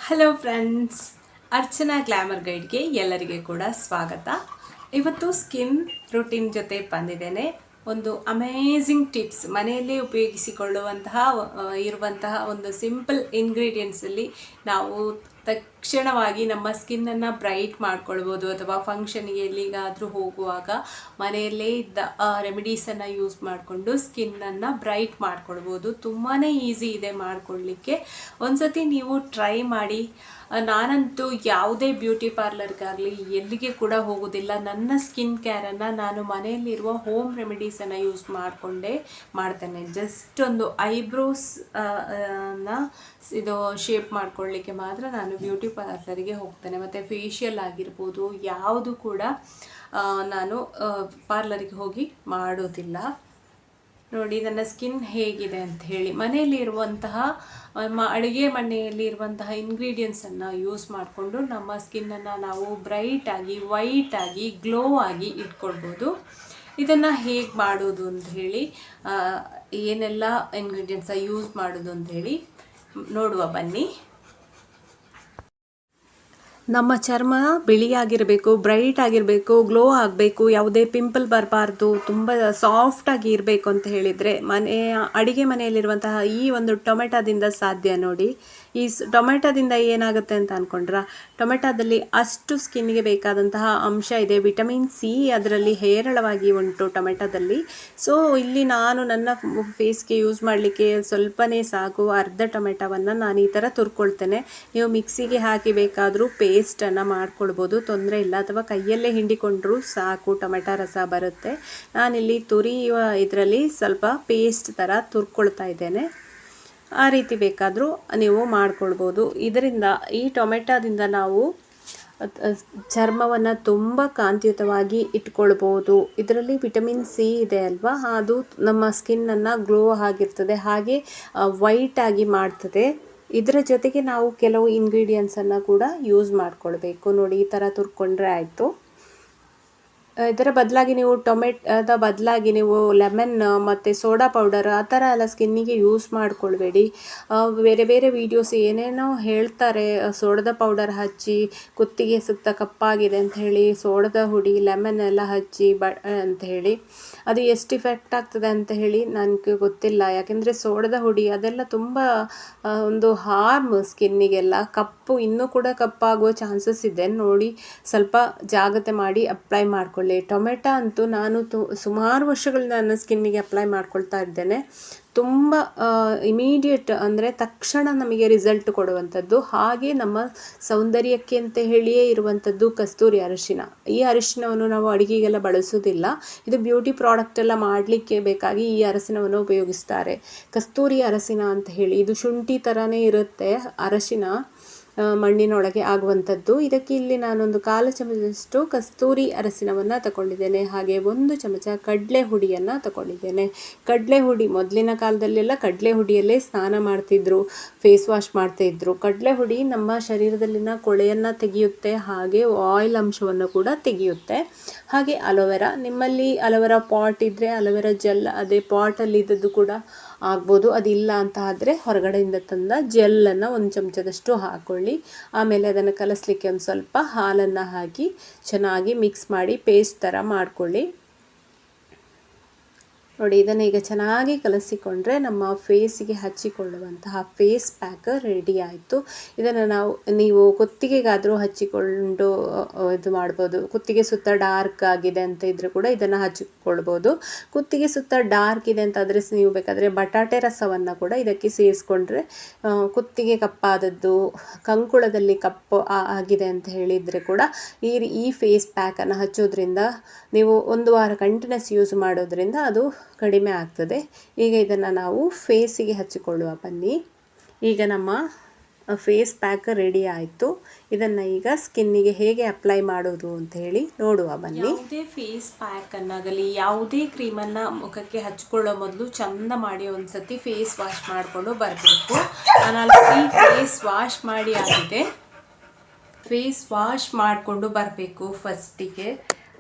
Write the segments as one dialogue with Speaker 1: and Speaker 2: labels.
Speaker 1: Hello friends, Archana glamour ಗೈಡ್ಗೆ ಎಲ್ಲರಿಗೆ ಕೂಡ ಸ್ವಾಗತ. ಇವತ್ತು ಸ್ಕಿನ್ ರೂಟೀನ್ ಜೊತೆ ಬಂದಿದ್ದೇನೆ. ಒಂದು ಅಮೇಝಿಂಗ್ ಟಿಪ್ಸ್ ಮನೆಯಲ್ಲೇ ಇರುವಂತಹ ಒಂದು ಸಿಂಪಲ್ ಇಂಗ್ರೀಡಿಯೆಂಟ್ಸಲ್ಲಿ ನಾವು ತಕ್ಷಣವಾಗಿ ನಮ್ಮ ಸ್ಕಿನ್ನನ್ನು ಬ್ರೈಟ್ ಮಾಡ್ಕೊಳ್ಬೋದು, ಅಥವಾ ಫಂಕ್ಷನ್ಗೆ ಎಲ್ಲಿಗಾದರೂ ಹೋಗುವಾಗ ಮನೆಯಲ್ಲೇ ಇದ್ದ ರೆಮಿಡೀಸನ್ನು ಯೂಸ್ ಮಾಡಿಕೊಂಡು ಸ್ಕಿನ್ನನ್ನು ಬ್ರೈಟ್ ಮಾಡ್ಕೊಳ್ಬೋದು. ತುಂಬಾ ಈಸಿ ಇದೆ ಮಾಡ್ಕೊಳ್ಳಿಕ್ಕೆ. ಒಂದ್ಸತಿ ನೀವು ಟ್ರೈ ಮಾಡಿ. ನಾನಂತೂ ಯಾವುದೇ ಬ್ಯೂಟಿ ಪಾರ್ಲರ್ಗಾಗಲಿ ಎಲ್ಲಿಗೆ ಕೂಡ ಹೋಗೋದಿಲ್ಲ. ನನ್ನ ಸ್ಕಿನ್ ಕೇರನ್ನು ನಾನು ಮನೆಯಲ್ಲಿರುವ ಹೋಮ್ ರೆಮಿಡೀಸನ್ನು ಯೂಸ್ ಮಾಡಿಕೊಂಡೇ ಮಾಡ್ತೇನೆ. ಜಸ್ಟ್ ಒಂದು ಐಬ್ರೋಸ್ ಇದು ಶೇಪ್ ಮಾಡ್ಕೊಳ್ಳಿಕ್ಕೆ ಮಾತ್ರ ನಾನು ಬ್ಯೂಟಿ ಪಾರ್ಲರಿಗೆ ಹೋಗ್ತೇನೆ. ಮತ್ತು ಫೇಶಿಯಲ್ ಆಗಿರ್ಬೋದು, ಯಾವುದು ಕೂಡ ನಾನು ಪಾರ್ಲರಿಗೆ ಹೋಗಿ ಮಾಡೋದಿಲ್ಲ. ನೋಡಿ ನನ್ನ ಸ್ಕಿನ್ ಹೇಗಿದೆ ಅಂತ ಹೇಳಿ. ಮನೆಯಲ್ಲಿರುವಂತಹ ಅಡುಗೆ ಮನೆಯಲ್ಲಿರುವಂತಹ ಇಂಗ್ರೀಡಿಯೆಂಟ್ಸನ್ನು ಯೂಸ್ ಮಾಡಿಕೊಂಡು ನಮ್ಮ ಸ್ಕಿನ್ನನ್ನು ನಾವು ಬ್ರೈಟಾಗಿ, ವೈಟಾಗಿ, ಗ್ಲೋ ಆಗಿ ಇಟ್ಕೊಳ್ಬೋದು. ಇದನ್ನು ಹೇಗೆ ಮಾಡೋದು ಅಂತ ಹೇಳಿ, ಏನೆಲ್ಲ ಇಂಗ್ರೀಡಿಯೆಂಟ್ಸ ಯೂಸ್ ಮಾಡೋದು ಅಂತ ಹೇಳಿ ನೋಡುವ ಬನ್ನಿ. ನಮ್ಮ ಚರ್ಮ ಬಿಳಿಯಾಗಿರಬೇಕು, ಬ್ರೈಟ್ ಆಗಿರಬೇಕು, ಗ್ಲೋ ಆಗಬೇಕು, ಯಾವುದೇ ಪಿಂಪಲ್ ಬರಬಾರ್ದು, ತುಂಬ ಸಾಫ್ಟಾಗಿ ಇರಬೇಕು ಅಂತ ಹೇಳಿದರೆ ಅಡುಗೆ ಮನೆಯಲ್ಲಿರುವಂತಹ ಈ ಒಂದು ಟೊಮೆಟೊದಿಂದ ಸಾಧ್ಯ. ನೋಡಿ, ಈ ಟೊಮೆಟೊದಿಂದ ಏನಾಗುತ್ತೆ ಅಂತ ಅಂದ್ಕೊಂಡ್ರೆ, ಟೊಮೆಟೊದಲ್ಲಿ ಅಷ್ಟು ಸ್ಕಿನ್ಗೆ ಬೇಕಾದಂತಹ ಅಂಶ ಇದೆ. ವಿಟಮಿನ್ ಸಿ ಅದರಲ್ಲಿ ಹೇರಳವಾಗಿ ಉಂಟು ಟೊಮೆಟೊದಲ್ಲಿ. ಸೊ ಇಲ್ಲಿ ನಾನು ನನ್ನ ಫೇಸ್ಗೆ ಯೂಸ್ ಮಾಡಲಿಕ್ಕೆ ಸ್ವಲ್ಪನೇ ಸಾಕು. ಅರ್ಧ ಟೊಮೆಟೊವನ್ನು ನಾನು ಈ ಥರ ತುರ್ಕೊಳ್ತೇನೆ. ನೀವು ಮಿಕ್ಸಿಗೆ ಹಾಕಿ ಬೇಕಾದರೂ ಪೇಸ್ಟನ್ನು ಮಾಡ್ಕೊಳ್ಬೋದು, ತೊಂದರೆ ಇಲ್ಲ. ಅಥವಾ ಕೈಯಲ್ಲೇ ಹಿಂಡಿಕೊಂಡ್ರೂ ಸಾಕು, ಟೊಮೆಟೊ ರಸ ಬರುತ್ತೆ. ನಾನಿಲ್ಲಿ ತುರಿಯುವ ಇದರಲ್ಲಿ ಸ್ವಲ್ಪ ಪೇಸ್ಟ್ ಥರ ತುರ್ಕೊಳ್ತಾ ಇದ್ದೇನೆ. ಆ ರೀತಿ ಬೇಕಾದರೂ ನೀವು ಮಾಡ್ಕೊಳ್ಬೋದು. ಇದರಿಂದ, ಈ ಟೊಮೆಟೊದಿಂದ ನಾವು ಚರ್ಮವನ್ನು ತುಂಬ ಕಾಂತಿಯುತವಾಗಿ ಇಟ್ಕೊಳ್ಬೋದು. ಇದರಲ್ಲಿ ವಿಟಮಿನ್ ಸಿ ಇದೆ ಅಲ್ವಾ, ಅದು ನಮ್ಮ ಸ್ಕಿನ್ನನ್ನು ಗ್ಲೋ ಆಗಿರ್ತದೆ, ಹಾಗೆ ವೈಟಾಗಿ ಮಾಡ್ತದೆ. ಇದರ ಜೊತೆಗೆ ನಾವು ಕೆಲವು ಇಂಗ್ರೀಡಿಯೆಂಟ್ಸನ್ನು ಕೂಡ ಯೂಸ್ ಮಾಡ್ಕೊಳ್ಬೇಕು. ನೋಡಿ, ಈ ಥರ ತುರ್ಕೊಂಡ್ರೆ ಆಯಿತು. ಇದರ ಬದಲಾಗಿ ನೀವು ಟೊಮೆಟೊದ ಬದಲಾಗಿ ನೀವು ಲೆಮನ್ ಮತ್ತು ಸೋಡಾ ಪೌಡರ್ ಆ ಥರ ಎಲ್ಲ ಸ್ಕಿನ್ನಿಗೆ ಯೂಸ್ ಮಾಡ್ಕೊಳ್ಬೇಡಿ. ಬೇರೆ ಬೇರೆ ವೀಡಿಯೋಸ್ ಏನೇನೋ ಹೇಳ್ತಾರೆ, ಸೋಡದ ಪೌಡರ್ ಹಚ್ಚಿ ಕುತ್ತಿಗೆ ಸುತ್ತ ಕಪ್ಪಾಗಿದೆ ಅಂತ ಹೇಳಿ, ಸೋಡದ ಹುಡಿ ಲೆಮನ್ ಎಲ್ಲ ಹಚ್ಚಿ ಅಂತ ಹೇಳಿ. ಅದು ಎಷ್ಟು ಇಫೆಕ್ಟ್ ಆಗ್ತದೆ ಅಂತ ಹೇಳಿ ನನಗೆ ಗೊತ್ತಿಲ್ಲ. ಯಾಕೆಂದರೆ ಸೋಡದ ಹುಡಿ ಅದೆಲ್ಲ ತುಂಬ ಒಂದು ಹಾರ್ಮ್ ಸ್ಕಿನ್ನಿಗೆಲ್ಲ. ಇನ್ನೂ ಕೂಡ ಕಪ್ಪಾಗುವ ಚಾನ್ಸಸ್ ಇದೆ. ನೋಡಿ, ಸ್ವಲ್ಪ ಜಾಗ್ರತೆ ಮಾಡಿ ಅಪ್ಲೈ ಮಾಡ್ಕೊಳ್ಳಿ. ಟೊಮೆಟೊ ಅಂತೂ ನಾನು ಸುಮಾರು ವರ್ಷಗಳಿಂದ ನನ್ನ ಸ್ಕಿನ್ನಿಗೆ ಅಪ್ಲೈ ಮಾಡ್ಕೊಳ್ತಾ ಇದ್ದೇನೆ. ತುಂಬ ಇಮಿಡಿಯೇಟ್ ಅಂದರೆ ತಕ್ಷಣ ನಮಗೆ ರಿಸಲ್ಟ್ ಕೊಡುವಂಥದ್ದು. ಹಾಗೆ ನಮ್ಮ ಸೌಂದರ್ಯಕ್ಕೆ ಅಂತ ಹೇಳಿಯೇ ಇರುವಂಥದ್ದು ಕಸ್ತೂರಿ ಅರಿಶಿನ. ಈ ಅರಿಶಿನವನ್ನು ನಾವು ಅಡುಗೆಗೆಲ್ಲ ಬಳಸೋದಿಲ್ಲ. ಇದು ಬ್ಯೂಟಿ ಪ್ರಾಡಕ್ಟ್ ಎಲ್ಲ ಮಾಡಲಿಕ್ಕೆ ಬೇಕಾಗಿ ಈ ಅರಿಶಿನವನ್ನು ಉಪಯೋಗಿಸ್ತಾರೆ. ಕಸ್ತೂರಿ ಅರಿಶಿನ ಅಂತ ಹೇಳಿ, ಇದು ಶುಂಠಿ ಥರನೇ ಇರುತ್ತೆ ಅರಿಶಿನ, ಮಣ್ಣಿನೊಳಗೆ ಆಗುವಂಥದ್ದು. ಇದಕ್ಕೆ ಇಲ್ಲಿ ನಾನೊಂದು 1/4 ಚಮಚದಷ್ಟು ಕಸ್ತೂರಿ ಅರಿಶಿನವನ್ನು ತಗೊಂಡಿದ್ದೇನೆ. ಹಾಗೆ 1 ಚಮಚ ಕಡಲೆ ಹುಡಿಯನ್ನು ತಗೊಂಡಿದ್ದೇನೆ. ಕಡಲೆ ಹುಡಿ, ಮೊದಲಿನ ಕಾಲದಲ್ಲೆಲ್ಲ ಕಡಲೆ ಹುಡಿಯಲ್ಲೇ ಸ್ನಾನ ಮಾಡ್ತಿದ್ರು, ಫೇಸ್ ವಾಶ್ ಮಾಡ್ತಾಯಿದ್ರು. ಕಡಲೆ ಹುಡಿ ನಮ್ಮ ಶರೀರದಲ್ಲಿನ ಕೊಳೆಯನ್ನು ತೆಗೆಯುತ್ತೆ, ಹಾಗೆ ಆಯಿಲ್ ಅಂಶವನ್ನು ಕೂಡ ತೆಗೆಯುತ್ತೆ. ಹಾಗೆ ಅಲೋವೆರಾ, ನಿಮ್ಮಲ್ಲಿ ಅಲೋವೆರಾ ಪಾಟ್ ಇದ್ದರೆ ಅಲೋವೆರಾ ಜೆಲ್, ಅದೇ ಪಾಟಲ್ಲಿ ಇದ್ದದ್ದು ಕೂಡ ಆಗ್ಬೋದು. ಅದಿಲ್ಲ ಅಂತ ಆದರೆ ಹೊರಗಡೆಯಿಂದ ತಂದ ಜೆಲ್ಲನ್ನು 1 ಚಮಚದಷ್ಟು ಹಾಕ್ಕೊಳ್ಳಿ. ಆಮೇಲೆ ಅದನ್ನು ಕಲಸಲಿಕ್ಕೆ ಒಂದು ಸ್ವಲ್ಪ ಹಾಲನ್ನು ಹಾಕಿ ಚೆನ್ನಾಗಿ ಮಿಕ್ಸ್ ಮಾಡಿ ಪೇಸ್ಟ್ ಥರ ಮಾಡ್ಕೊಳ್ಳಿ. ನೋಡಿ, ಇದನ್ನು ಈಗ ಚೆನ್ನಾಗಿ ಕಲಸಿಕೊಂಡ್ರೆ ನಮ್ಮ ಫೇಸಿಗೆ ಹಚ್ಚಿಕೊಳ್ಳುವಂತಹ ಫೇಸ್ ಪ್ಯಾಕ್ ರೆಡಿ ಆಯಿತು. ಇದನ್ನು ನೀವು ಕುತ್ತಿಗೆಗಾದರೂ ಹಚ್ಚಿಕೊಂಡು ಇದು ಮಾಡ್ಬೋದು. ಕುತ್ತಿಗೆ ಸುತ್ತ ಡಾರ್ಕ್ ಆಗಿದೆ ಅಂತ ಇದ್ದರೆ ಕೂಡ ಇದನ್ನು ಹಚ್ಚಿಕೊಳ್ಬೋದು. ಕುತ್ತಿಗೆ ಸುತ್ತ ಡಾರ್ಕ್ ಇದೆ ಅಂತಾದರೆ ನೀವು ಬೇಕಾದರೆ ಬಟಾಟೆ ರಸವನ್ನು ಕೂಡ ಇದಕ್ಕೆ ಸೇರಿಸ್ಕೊಂಡ್ರೆ, ಕುತ್ತಿಗೆ ಕಪ್ಪಾದದ್ದು, ಕಂಕುಳದಲ್ಲಿ ಕಪ್ಪು ಆಗಿದೆ ಅಂತ ಹೇಳಿದರೆ ಕೂಡ ಈ ಫೇಸ್ ಪ್ಯಾಕನ್ನು ಹಚ್ಚೋದ್ರಿಂದ, ನೀವು 1 ವಾರ ಕಂಟಿನ್ಯೂಸ್ ಯೂಸ್ ಮಾಡೋದ್ರಿಂದ ಅದು ಕಡಿಮೆ ಆಗ್ತದೆ. ಈಗ ಇದನ್ನು ನಾವು ಫೇಸಿಗೆ ಹಚ್ಚಿಕೊಳ್ಳುವ ಬನ್ನಿ. ಈಗ ನಮ್ಮ ಫೇಸ್ ಪ್ಯಾಕ್ ರೆಡಿ ಆಯಿತು. ಇದನ್ನು ಈಗ ಸ್ಕಿನ್ನಿಗೆ ಹೇಗೆ ಅಪ್ಲೈ ಮಾಡೋದು ಅಂತ ಹೇಳಿ ನೋಡುವ ಬನ್ನಿ. ಯಾವುದೇ ಫೇಸ್ ಪ್ಯಾಕನ್ನಾಗಲಿ ಯಾವುದೇ ಕ್ರೀಮನ್ನು ಮುಖಕ್ಕೆ ಹಚ್ಕೊಳ್ಳೋ ಮೊದಲು ಚಂದ ಮಾಡಿ ಒಂದ್ಸತಿ ಫೇಸ್ ವಾಶ್ ಮಾಡಿಕೊಂಡು ಬರಬೇಕು. ನಾನು ಫೇಸ್ ವಾಶ್ ಮಾಡಿ ಆಗಿದೆ. ಫೇಸ್ ವಾಶ್ ಮಾಡಿಕೊಂಡು ಬರಬೇಕು ಫಸ್ಟಿಗೆ.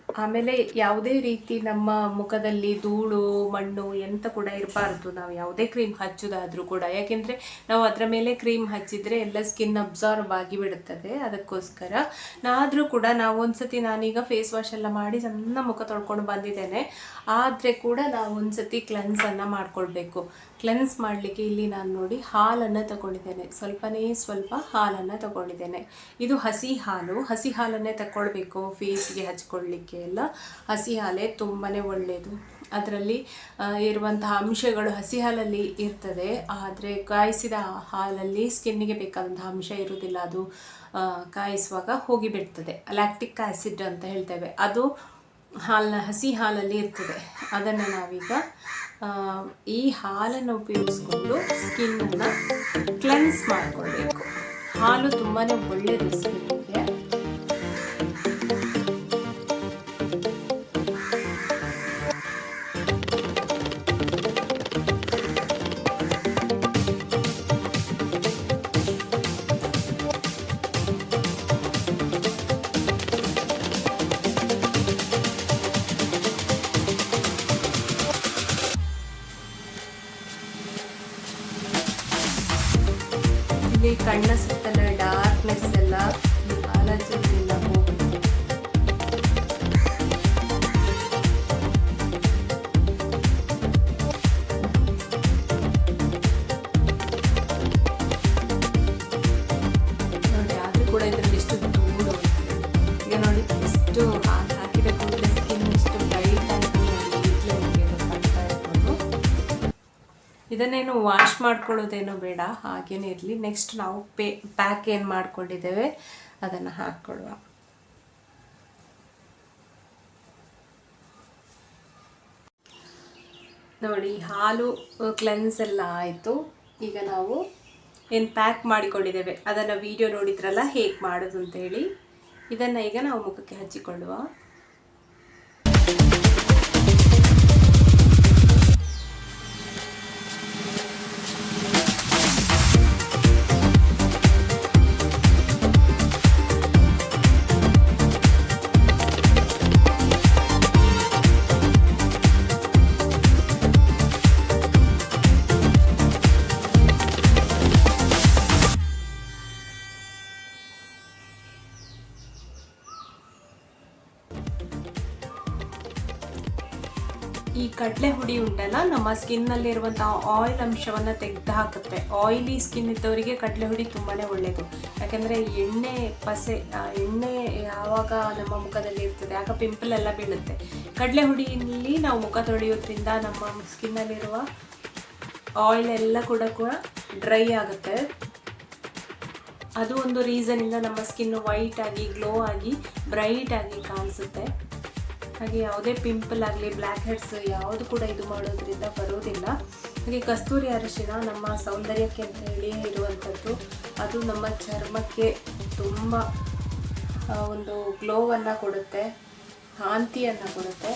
Speaker 1: ಆಮೇಲೆ ಯಾವುದೇ ರೀತಿ ನಮ್ಮ ಮುಖದಲ್ಲಿ ಧೂಳು ಮಣ್ಣು ಎಂತ ಕೂಡ ಇರಬಾರ್ದು ನಾವು ಯಾವುದೇ ಕ್ರೀಮ್ ಹಚ್ಚೋದಾದ್ರೂ ಕೂಡ. ಯಾಕೆಂದರೆ ನಾವು ಅದರ ಮೇಲೆ ಕ್ರೀಮ್ ಹಚ್ಚಿದರೆ ಎಲ್ಲ ಸ್ಕಿನ್ ಅಬ್ಸಾರ್ವ್ ಆಗಿ ಬಿಡುತ್ತದೆ. ಅದಕ್ಕೋಸ್ಕರ ಆದರೂ ಕೂಡ ನಾವು ಒಂದ್ಸತಿ ನಾನೀಗ ಫೇಸ್ ವಾಶ್ ಎಲ್ಲ ಮಾಡಿ ಸಣ್ಣ ಮುಖ ತೊಳ್ಕೊಂಡು ಬಂದಿದ್ದೇನೆ. ಆದರೆ ಕೂಡ ನಾವು ಒಂದ್ಸತಿ ಕ್ಲೆನ್ಸನ್ನು ಮಾಡಿಕೊಳ್ಬೇಕು. ಕ್ಲೆನ್ಸ್ ಮಾಡಲಿಕ್ಕೆ ಇಲ್ಲಿ ನಾನು ನೋಡಿ ಹಾಲನ್ನು ತಗೊಂಡಿದ್ದೇನೆ, ಸ್ವಲ್ಪ ಹಾಲನ್ನು ತಗೊಂಡಿದ್ದೇನೆ. ಇದು ಹಸಿ ಹಾಲನ್ನೇ ತಗೊಳ್ಬೇಕು ಫೇಸ್ಗೆ ಹಚ್ಕೊಳ್ಳಿಕ್ಕೆ ಎಲ್ಲ. ಹಸಿ ಹಾಲೇ ತುಂಬಾ ಒಳ್ಳೆಯದು. ಅದರಲ್ಲಿ ಇರುವಂತಹ ಅಂಶಗಳು ಹಸಿ ಹಾಲಲ್ಲಿ ಇರ್ತದೆ, ಆದರೆ ಕಾಯಿಸಿದ ಹಾಲಲ್ಲಿ ಸ್ಕಿನ್ನಿಗೆ ಬೇಕಾದಂತಹ ಅಂಶ ಇರುವುದಿಲ್ಲ. ಅದು ಕಾಯಿಸುವಾಗ ಹೋಗಿಬಿಡ್ತದೆ. ಲ್ಯಾಕ್ಟಿಕ್ ಆ್ಯಸಿಡ್ ಅಂತ ಹೇಳ್ತೇವೆ, ಅದು ಹಸಿ ಹಾಲಲ್ಲಿ ಇರ್ತದೆ. ಅದನ್ನು ನಾವೀಗ ಈ ಹಾಲನ್ನು ಉಪಯೋಗಿಸ್ಕೊಂಡು ಸ್ಕಿನ್ನನ್ನು ಕ್ಲೆನ್ಸ್ ಮಾಡಿಕೊಳ್ಬೇಕು. ಹಾಲು ತುಂಬಾ ಒಳ್ಳೆಯದು ಸ್ಕಿನ್ನಿಗೆ. ಇಲ್ಲಿ ಕಣ್ಣ ಸುತ್ತಲ ಡಾರ್ಕ್ನೆಸ್ ಎಲ್ಲ ಅಲರ್ಜಿಲ್ಲ ಹೋಗುತ್ತೆ. ನೋಡಿ, ಆದರೂ ಕೂಡ ಇದರಲ್ಲಿ ಎಷ್ಟು ಧೂಳು. ಈಗ ನೋಡಿ, ಎಷ್ಟು ಹಾಕಿದ ಕೂಡಲೇ ಸ್ಕಿನ್ ಎಷ್ಟು ಬ್ರೈಟ್ ಆಗಿ ಗೊತ್ತಾಗ್ತಾ ಇರ್ಬೋದು. ಇದನ್ನೇನು ವಾಶ್ ಮಾಡ್ಕೊಳ್ಳೋದೇನೋ ಬೇಡ, ಹಾಗೇನೇ ಇರಲಿ. ನೆಕ್ಸ್ಟ್ ನಾವು ಪ್ಯಾಕ್ ಏನು ಮಾಡ್ಕೊಂಡಿದ್ದೇವೆ ಅದನ್ನು ಹಾಕ್ಕೊಳ್ಳುವ. ನೋಡಿ, ಹಾಲು ಕ್ಲೆನ್ಸ್ ಎಲ್ಲ ಆಯಿತು. ಈಗ ನಾವು ಏನು ಪ್ಯಾಕ್ ಮಾಡಿಕೊಂಡಿದ್ದೇವೆ ಅದನ್ನು ವಿಡಿಯೋ ನೋಡಿದ್ರಲ್ಲ ಹೇಗೆ ಮಾಡೋದು ಅಂತೇಳಿ. ಇದನ್ನು ಈಗ ನಾವು ಮುಖಕ್ಕೆ ಹಚ್ಚಿಕೊಳ್ಳುವ. ಈ ಕಡಲೆ ಹುಡಿ ಉಂಟಲ್ಲ, ನಮ್ಮ ಸ್ಕಿನ್ನಲ್ಲಿ ಇರುವಂತಹ ಆಯಿಲ್ ಅಂಶವನ್ನು ತೆಗೆದು ಹಾಕುತ್ತೆ. ಆಯಿಲಿ ಸ್ಕಿನ್ ಇದ್ದವರಿಗೆ ಕಡಲೆ ಹುಡಿ ತುಂಬಾ ಒಳ್ಳೆಯದು. ಯಾಕೆಂದರೆ ಎಣ್ಣೆ ಯಾವಾಗ ನಮ್ಮ ಮುಖದಲ್ಲಿ ಇರ್ತದೆ ಆಗ ಪಿಂಪಲ್ ಎಲ್ಲ ಬೀಳುತ್ತೆ. ಕಡಲೆ ಹುಡಿಯಲ್ಲಿ ನಾವು ಮುಖ ತೊಳೆಯೋದ್ರಿಂದ ನಮ್ಮ ಸ್ಕಿನ್ನಲ್ಲಿರುವ ಆಯಿಲ್ ಎಲ್ಲ ಕೂಡ ಡ್ರೈ ಆಗುತ್ತೆ. ಅದು ಒಂದು ರೀಸನಿಂದ ನಮ್ಮ ಸ್ಕಿನ್ ವೈಟ್ ಆಗಿ ಗ್ಲೋ ಆಗಿ ಬ್ರೈಟ್ ಆಗಿ ಕಾಣಿಸುತ್ತೆ. ಹಾಗೆ ಯಾವುದೇ ಪಿಂಪಲ್ ಆಗಲಿ ಬ್ಲ್ಯಾಕ್ ಹೆಡ್ಸ್ ಯಾವುದು ಕೂಡ ಇದು ಮಾಡೋದ್ರಿಂದ ಬರೋದಿಲ್ಲ. ಹಾಗೆ ಕಸ್ತೂರಿ ಅರಿಶಿನ ನಮ್ಮ ಸೌಂದರ್ಯಕ್ಕೆ ಅಂತ ಹೇಳಿ ಇರುವಂಥದ್ದು. ಅದು ನಮ್ಮ ಚರ್ಮಕ್ಕೆ ತುಂಬ ಒಂದು ಗ್ಲೋವನ್ನು ಕೊಡುತ್ತೆ, ಕಾಂತಿಯನ್ನು ಕೊಡುತ್ತೆ.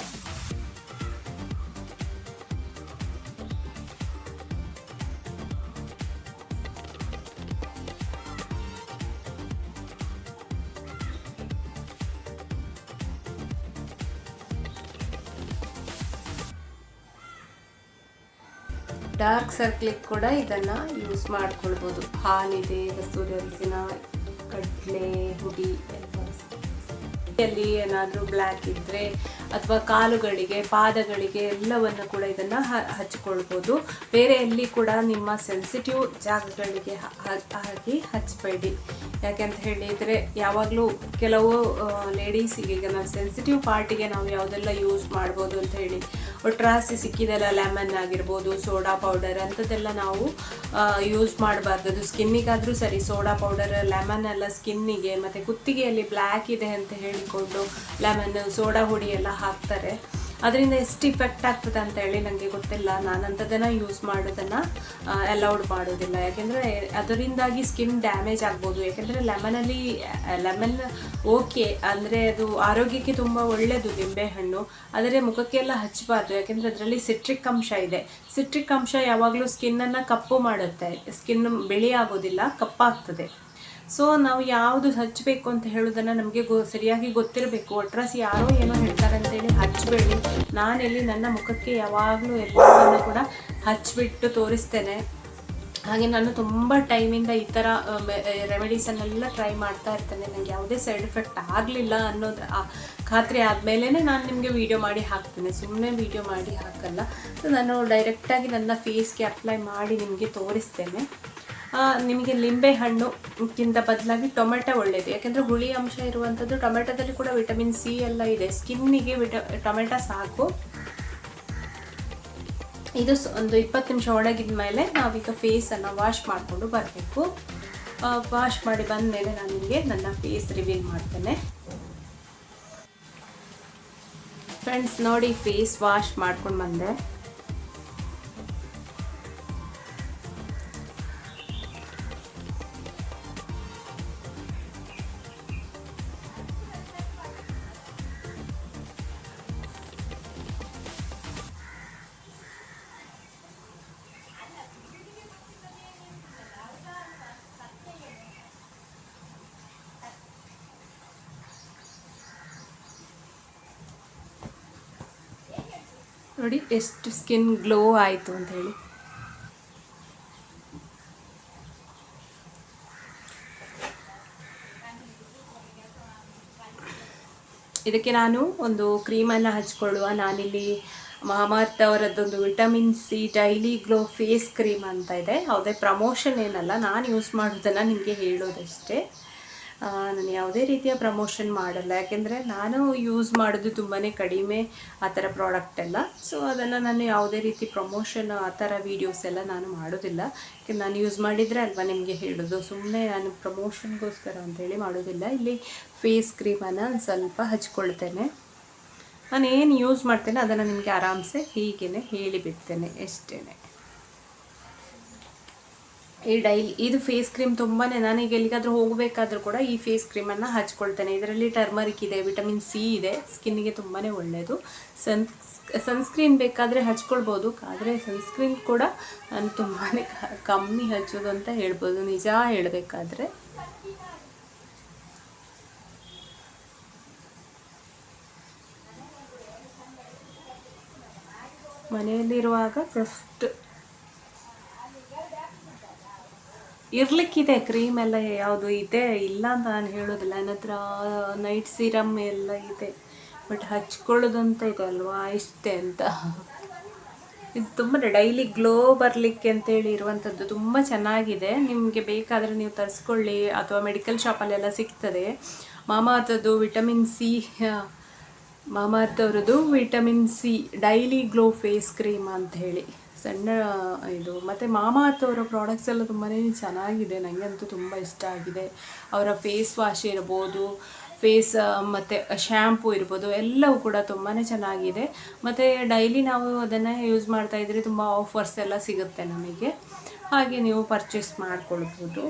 Speaker 1: ಡಾರ್ಕ್ ಸರ್ಕ್ಲಿಗೆ ಕೂಡ ಇದನ್ನು ಯೂಸ್ ಮಾಡ್ಕೊಳ್ಬೋದು. ಹಾಲಿದೆ, ಕಸ್ತೂರಿ ಅರಿಶಿನ, ಕಡಲೆ ಹುಡಿ ಅಲ್ಲಿ ಏನಾದರೂ ಬ್ಲ್ಯಾಕ್ ಇದ್ದರೆ ಅಥವಾ ಕಾಲುಗಳಿಗೆ ಪಾದಗಳಿಗೆ ಎಲ್ಲವನ್ನು ಕೂಡ ಇದನ್ನು ಹಚ್ಕೊಳ್ಬೋದು. ಬೇರೆ ಎಲ್ಲಿ ಕೂಡ ನಿಮ್ಮ ಸೆನ್ಸಿಟಿವ್ ಜಾಗಗಳಿಗೆ ಹಾಕಿ ಹಚ್ಚಬೇಡಿ. ಯಾಕೆಂತ ಹೇಳಿದರೆ ಯಾವಾಗಲೂ ಕೆಲವು ಲೇಡೀಸಿಗೆ ಈಗ ನಾವು ಸೆನ್ಸಿಟಿವ್ ಪಾರ್ಟಿಗೆ ನಾವು ಯಾವುದೆಲ್ಲ ಯೂಸ್ ಮಾಡ್ಬೋದು ಅಂತ ಹೇಳಿ ಒಟ್ರಾಸಿ ಸಿಕ್ಕಿದೆಲ್ಲ ಲೆಮನ್ ಆಗಿರ್ಬೋದು, ಸೋಡಾ ಪೌಡರ್ ಅಂಥದ್ದೆಲ್ಲ ನಾವು ಯೂಸ್ ಮಾಡಬಾರ್ದು. ಅದು ಸ್ಕಿನ್ನಿಗಾದರೂ ಸರಿ, ಸೋಡಾ ಪೌಡರ್ ಲೆಮನ್ ಎಲ್ಲ ಸ್ಕಿನ್ನಿಗೆ, ಮತ್ತು ಕುತ್ತಿಗೆಯಲ್ಲಿ ಬ್ಲ್ಯಾಕ್ ಇದೆ ಅಂತ ಹೇಳಿಕೊಂಡು ಲೆಮನ್ ಸೋಡಾ ಹುಡಿ ಎಲ್ಲ ಹಾಕ್ತಾರೆ. ಅದರಿಂದ ಎಷ್ಟು ಇಫೆಕ್ಟ್ ಆಗ್ತದೆ ಅಂತ ಹೇಳಿ ನನಗೆ ಗೊತ್ತಿಲ್ಲ. ನಾನು ಅಂಥದ್ದನ್ನು ಯೂಸ್ ಮಾಡೋದನ್ನು ಅಲೌಡ್ ಮಾಡೋದಿಲ್ಲ. ಯಾಕೆಂದರೆ ಅದರಿಂದಾಗಿ ಸ್ಕಿನ್ ಡ್ಯಾಮೇಜ್ ಆಗ್ಬೋದು. ಯಾಕೆಂದರೆ ಲೆಮನ್ ಓಕೆ ಅಂದರೆ ಅದು ಆರೋಗ್ಯಕ್ಕೆ ತುಂಬ ಒಳ್ಳೆಯದು ನಿಂಬೆಹಣ್ಣು, ಆದರೆ ಮುಖಕ್ಕೆಲ್ಲ ಹಚ್ಚಬಾರ್ದು. ಯಾಕೆಂದರೆ ಅದರಲ್ಲಿ ಸಿಟ್ರಿಕ್ ಅಂಶ ಇದೆ. ಸಿಟ್ರಿಕ್ ಅಂಶ ಯಾವಾಗಲೂ ಸ್ಕಿನ್ನನ್ನು ಕಪ್ಪು ಮಾಡುತ್ತೆ. ಸ್ಕಿನ್ ಬಿಳಿ ಆಗೋದಿಲ್ಲ, ಕಪ್ಪಾಗ್ತದೆ. ಸೊ ನಾವು ಯಾವುದು ಹಚ್ಚಬೇಕು ಅಂತ ಹೇಳೋದನ್ನು ನಮಗೆ ಸರಿಯಾಗಿ ಗೊತ್ತಿರಬೇಕು. ಒಟ್ರಾಸಿ ಯಾರೋ ಏನೋ ಹೇಳ್ತಾರೆ ಅಂತೇಳಿ ಹಚ್ಚಬೇಡಿ. ನಾನೆಲ್ಲಿ ನನ್ನ ಮುಖಕ್ಕೆ ಯಾವಾಗಲೂ ಎಲ್ಲವನ್ನು ಕೂಡ ಹಚ್ಚಿಬಿಟ್ಟು ತೋರಿಸ್ತೇನೆ. ಹಾಗೆ ನಾನು ತುಂಬ ಟೈಮಿಂದ ಈ ಥರ ರೆಮಿಡೀಸನ್ನೆಲ್ಲ ಟ್ರೈ ಮಾಡ್ತಾ ಇರ್ತೇನೆ. ನನಗೆ ಯಾವುದೇ ಸೈಡ್ ಎಫೆಕ್ಟ್ ಆಗಲಿಲ್ಲ ಅನ್ನೋದು ಖಾತ್ರಿ ಆದಮೇಲೆ ನಾನು ನಿಮಗೆ ವೀಡಿಯೋ ಮಾಡಿ ಹಾಕ್ತೇನೆ, ಸುಮ್ಮನೆ ವೀಡಿಯೋ ಮಾಡಿ ಹಾಕಲ್ಲ. ಸೊ ನಾನು ಡೈರೆಕ್ಟಾಗಿ ನನ್ನ ಫೇಸ್ಗೆ ಅಪ್ಲೈ ಮಾಡಿ ನಿಮಗೆ ತೋರಿಸ್ತೇನೆ. ನಿಮಗೆ ಲಿಂಬೆ ಹಣ್ಣುಕ್ಕಿಂತ ಬದಲಾಗಿ ಟೊಮೆಟೊ ಒಳ್ಳೆಯದು, ಯಾಕೆಂದರೆ ಹುಳಿ ಅಂಶ ಇರುವಂಥದ್ದು. ಟೊಮೆಟೊದಲ್ಲಿ ಕೂಡ ವಿಟಮಿನ್ ಸಿ ಎಲ್ಲ ಇದೆ. ಸ್ಕಿನ್ನಿಗೆ ಟೊಮೆಟೊ ಸಾಕು. ಇದು ಒಂದು 20 ನಿಮಿಷ ಒಣಗಿದ ಮೇಲೆ ನಾವೀಗ ಫೇಸನ್ನು ವಾಶ್ ಮಾಡಿಕೊಂಡು ಬರಬೇಕು. ವಾಶ್ ಮಾಡಿ ಬಂದ ಮೇಲೆ ನಾನು ನಿಮಗೆ ನನ್ನ ಫೇಸ್ ರಿವೀಲ್ ಮಾಡ್ತೇನೆ. ಫ್ರೆಂಡ್ಸ್ ನೋಡಿ, ಫೇಸ್ ವಾಶ್ ಮಾಡ್ಕೊಂಡು ಬಂದೆ. ನೋಡಿ ಎಷ್ಟು ಸ್ಕಿನ್ ಗ್ಲೋ ಆಯಿತು ಅಂತ ಹೇಳಿ. ಇದಕ್ಕೆ ನಾನು ಒಂದು ಕ್ರೀಮನ್ನು ಹಚ್ಕೊಳ್ಳುವ. ನಾನಿಲ್ಲಿ ಮಾಮಾರ್ತ್ ಅವರದ್ದೊಂದು vitamin C daily glow face cream ಅಂತ ಇದೆ. ಯಾವುದೇ ಪ್ರಮೋಷನ್ ಏನಲ್ಲ, ನಾನು ಯೂಸ್ ಮಾಡೋದನ್ನು ನಿಮಗೆ ಹೇಳೋದಷ್ಟೇ. ನಾನು ಯಾವುದೇ ರೀತಿಯ ಪ್ರಮೋಷನ್ ಮಾಡಲ್ಲ, ಯಾಕೆಂದರೆ ನಾನು ಯೂಸ್ ಮಾಡೋದು ತುಂಬಾ ಕಡಿಮೆ ಆ ಥರ ಪ್ರಾಡಕ್ಟ್ ಎಲ್ಲ. ಸೊ ಅದನ್ನು ನಾನು ಯಾವುದೇ ರೀತಿ ಪ್ರಮೋಷನ್ ಆ ಥರ ವೀಡಿಯೋಸ್ ಎಲ್ಲ ನಾನು ಮಾಡೋದಿಲ್ಲ. ಯಾಕೆಂದ್ರೆ ನಾನು ಯೂಸ್ ಮಾಡಿದರೆ ಅಲ್ವಾ ನಿಮಗೆ ಹೇಳೋದು, ಸುಮ್ಮನೆ ನಾನು ಪ್ರಮೋಷನ್ಗೋಸ್ಕರ ಅಂತೇಳಿ ಮಾಡೋದಿಲ್ಲ. ಇಲ್ಲಿ ಫೇಸ್ ಕ್ರೀಮನ್ನು ಒಂದು ಸ್ವಲ್ಪ ಹಚ್ಕೊಳ್ತೇನೆ. ನಾನು ಏನು ಯೂಸ್ ಮಾಡ್ತೇನೆ ಅದನ್ನು ನಿಮಗೆ ಆರಾಮ್ಸೆ ಹೀಗೇ ಹೇಳಿಬಿಡ್ತೇನೆ ಅಷ್ಟೇ. ಈ ಡೈಲಿ ಇದು ಫೇಸ್ ಕ್ರೀಮ್ ತುಂಬಾ, ನಾನೀಗ ಎಲ್ಲಿಗಾದರೂ ಹೋಗಬೇಕಾದ್ರೂ ಕೂಡ ಈ ಫೇಸ್ ಕ್ರೀಮನ್ನು ಹಚ್ಕೊಳ್ತೇನೆ. ಇದರಲ್ಲಿ ಟರ್ಮರಿಕ್ ಇದೆ, ವಿಟಮಿನ್ ಸಿ ಇದೆ, ಸ್ಕಿನ್ನಿಗೆ ತುಂಬಾ ಒಳ್ಳೆಯದು. ಸನ್ಸ್ಕ್ರೀನ್ ಬೇಕಾದರೆ ಹಚ್ಕೊಳ್ಬೋದು, ಆದರೆ ಸನ್ಸ್ಕ್ರೀನ್ ಕೂಡ ನಾನು ತುಂಬಾ ಕಮ್ಮಿ ಹಚ್ಚೋದು ಅಂತ ಹೇಳ್ಬೋದು ನಿಜ ಹೇಳಬೇಕಾದ್ರೆ. ಮನೆಯಲ್ಲಿರುವಾಗ ಜಸ್ಟ್ ಇರಲಿಕ್ಕಿದೆ ಕ್ರೀಮ್ ಎಲ್ಲ, ಯಾವುದು ಇದೆ ಇಲ್ಲ ಅಂತ ನಾನು ಹೇಳೋದಿಲ್ಲ. ನನ್ನ ಹತ್ರ ನೈಟ್ ಸೀರಮ್ ಎಲ್ಲ ಇದೆ, ಬಟ್ ಹಚ್ಕೊಳ್ಳೋದಂತ ಇದೆ ಅಲ್ವಾ ಇಷ್ಟೇ ಅಂತ. ಇದು ತುಂಬ ಡೈಲಿ ಗ್ಲೋ ಬರಲಿಕ್ಕೆ ಅಂತೇಳಿ ಇರುವಂಥದ್ದು, ತುಂಬ ಚೆನ್ನಾಗಿದೆ. ನಿಮಗೆ ಬೇಕಾದರೆ ನೀವು ತರಿಸ್ಕೊಳ್ಳಿ, ಅಥವಾ ಮೆಡಿಕಲ್ ಶಾಪಲ್ಲೆಲ್ಲ ಸಿಗ್ತದೆ. ಮಾಮಾಅರ್ಥದ್ದು ವಿಟಮಿನ್ ಸಿ, ಮಾಮಾಅರ್ತ್ ಅವರದ್ದು vitamin C daily glow face cream ಅಂತ ಹೇಳಿ ಸಣ್ಣ ಇದು. ಮತ್ತು ಮಾಮಾಅರ್ತ್ ಅವರ ಪ್ರಾಡಕ್ಟ್ಸ್ ಎಲ್ಲ ತುಂಬಾ ಚೆನ್ನಾಗಿದೆ, ನನಗಂತೂ ತುಂಬ ಇಷ್ಟ ಆಗಿದೆ. ಅವರ ಫೇಸ್ ವಾಶ್ ಇರ್ಬೋದು, ಫೇಸ್ ಮತ್ತು ಶ್ಯಾಂಪೂ ಇರ್ಬೋದು, ಎಲ್ಲವೂ ಕೂಡ ತುಂಬಾ ಚೆನ್ನಾಗಿದೆ. ಮತ್ತು ಡೈಲಿ ನಾವು ಅದನ್ನು ಯೂಸ್ ಮಾಡ್ತಾಯಿದ್ರೆ ತುಂಬ ಆಫರ್ಸ್ ಎಲ್ಲ ಸಿಗುತ್ತೆ ನಮಗೆ, ಹಾಗೆ ನೀವು ಪರ್ಚೇಸ್ ಮಾಡ್ಕೊಳ್ಬೋದು.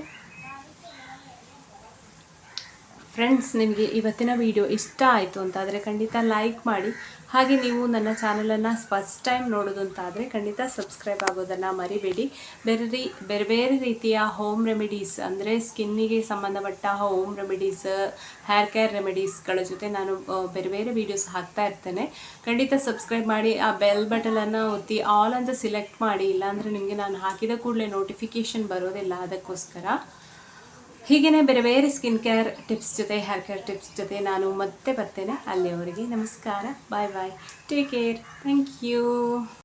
Speaker 1: ಫ್ರೆಂಡ್ಸ್, ನಿಮಗೆ ಇವತ್ತಿನ ವಿಡಿಯೋ ಇಷ್ಟ ಆಯಿತು ಅಂತಾದರೆ ಖಂಡಿತ ಲೈಕ್ ಮಾಡಿ. ಹಾಗೆ ನೀವು ನನ್ನ ಚಾನಲನ್ನು ಫಸ್ಟ್ ಟೈಮ್ ನೋಡೋದು ಅಂತಾದರೆ ಖಂಡಿತ ಸಬ್ಸ್ಕ್ರೈಬ್ ಆಗೋದನ್ನು ಮರಿಬೇಡಿ. ಬೇರೆ ಬೇರೆ ರೀತಿಯ ಹೋಮ್ ರೆಮಿಡೀಸ್, ಅಂದರೆ ಸ್ಕಿನ್ನಿಗೆ ಸಂಬಂಧಪಟ್ಟ ಹೋಮ್ ರೆಮಿಡೀಸ್, ಹೇರ್ ಕೇರ್ ರೆಮಿಡೀಸ್ಗಳ ಜೊತೆ ನಾನು ಬೇರೆ ಬೇರೆ ವೀಡಿಯೋಸ್ ಹಾಕ್ತಾ ಇರ್ತೇನೆ. ಖಂಡಿತ ಸಬ್ಸ್ಕ್ರೈಬ್ ಮಾಡಿ, ಆ ಬೆಲ್ ಬಟನನ್ನು ಒತ್ತಿ ಆಲ್ ಅಂತ ಸಿಲೆಕ್ಟ್ ಮಾಡಿ, ಇಲ್ಲಾಂದರೆ ನಿಮಗೆ ನಾನು ಹಾಕಿದ ಕೂಡಲೇ ನೋಟಿಫಿಕೇಷನ್ ಬರೋದಿಲ್ಲ. ಅದಕ್ಕೋಸ್ಕರ ಹೀಗೇ ಬೇರೆ ಬೇರೆ ಸ್ಕಿನ್ ಕೇರ್ ಟಿಪ್ಸ್ ಜೊತೆ, ಹೇರ್ ಕೇರ್ ಟಿಪ್ಸ್ ಜೊತೆ ನಾನು ಮತ್ತೆ ಬರ್ತೇನೆ. ಅಲ್ಲಿಯವರೆಗೆ ನಮಸ್ಕಾರ, ಬಾಯ್ ಬಾಯ್, ಟೇಕ್ ಕೇರ್, ಥ್ಯಾಂಕ್ ಯು.